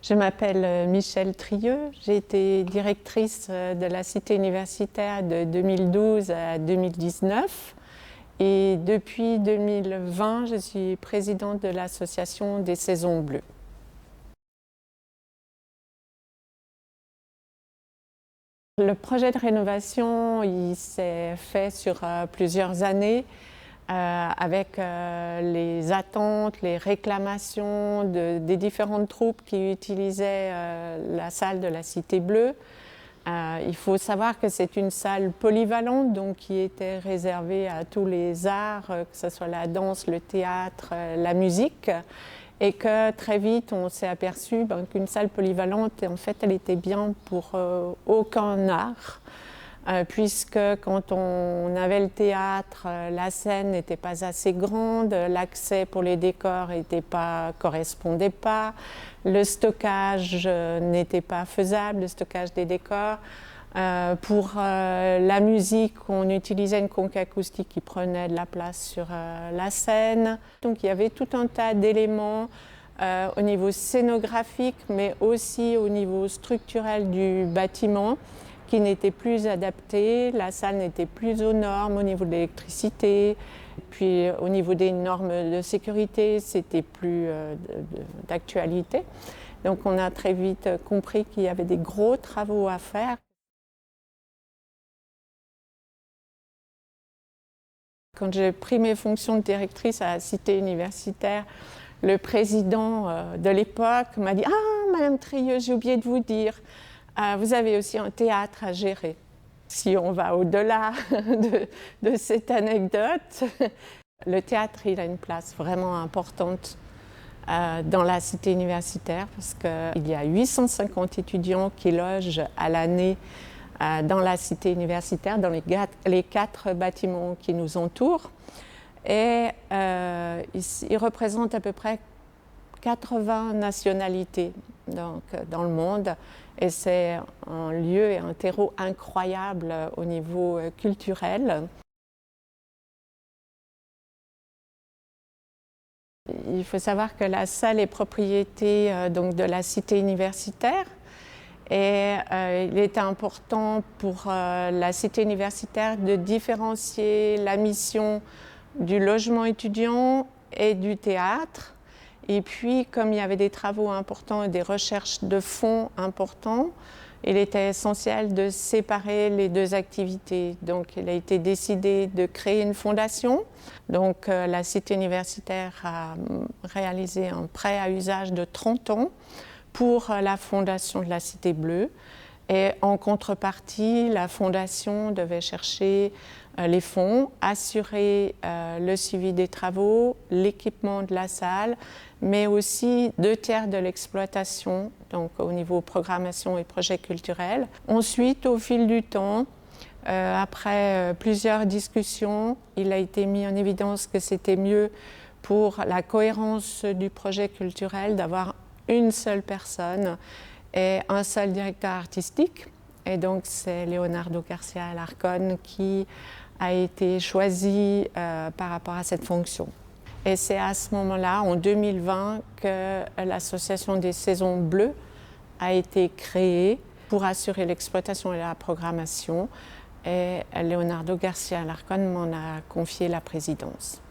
Je m'appelle Michèle Trieux, j'ai été directrice de la Cité universitaire de 2012 à 2019 et depuis 2020, je suis présidente de l'association des Saisons Bleues. Le projet de rénovation, il s'est fait sur plusieurs années avec les attentes, les réclamations des différentes troupes qui utilisaient la salle de la Cité Bleue. Il faut savoir que c'est une salle polyvalente, donc qui était réservée à tous les arts, que ce soit la danse, le théâtre, la musique. Et que très vite, on s'est aperçu qu'une salle polyvalente, en fait, elle était bien pour aucun art, puisque quand on avait le théâtre, la scène n'était pas assez grande, l'accès pour les décors correspondait pas, le stockage n'était pas faisable, le stockage des décors. Pour la musique, on utilisait une conque acoustique qui prenait de la place sur la scène. Donc il y avait tout un tas d'éléments au niveau scénographique, mais aussi au niveau structurel du bâtiment qui n'étaient plus adaptés. La salle n'était plus aux normes au niveau de l'électricité. Puis au niveau des normes de sécurité, c'était plus d'actualité. Donc on a très vite compris qu'il y avait des gros travaux à faire. Quand j'ai pris mes fonctions de directrice à la Cité universitaire, le président de l'époque m'a dit « Ah, Madame Trieux, j'ai oublié de vous dire, vous avez aussi un théâtre à gérer. » Si on va au-delà de cette anecdote, le théâtre, il a une place vraiment importante dans la Cité universitaire parce qu'il y a 850 étudiants qui logent à l'année dans la Cité universitaire, dans les 4 bâtiments qui nous entourent. Et ils représentent à peu près 80 nationalités dans le monde. Et c'est un lieu et un terreau incroyable au niveau culturel. Il faut savoir que la salle est propriété donc de la Cité universitaire. Et il était important pour la Cité universitaire de différencier la mission du logement étudiant et du théâtre. Et puis, comme il y avait des travaux importants et des recherches de fonds importants, il était essentiel de séparer les 2 activités. Donc, il a été décidé de créer une fondation. Donc, la Cité universitaire a réalisé un prêt à usage de 30 ans pour la fondation de la Cité Bleue. Et en contrepartie, la fondation devait chercher les fonds, assurer le suivi des travaux, l'équipement de la salle, mais aussi 2/3 de l'exploitation, donc au niveau programmation et projets culturels. Ensuite, au fil du temps, après plusieurs discussions, il a été mis en évidence que c'était mieux pour la cohérence du projet culturel d'avoir une seule personne et un seul directeur artistique. Et donc c'est Leonardo Garcia Alarcón qui a été choisi par rapport à cette fonction. Et c'est à ce moment-là, en 2020, que l'association des Saisons Bleues a été créée pour assurer l'exploitation et la programmation. Et Leonardo Garcia Alarcón m'en a confié la présidence.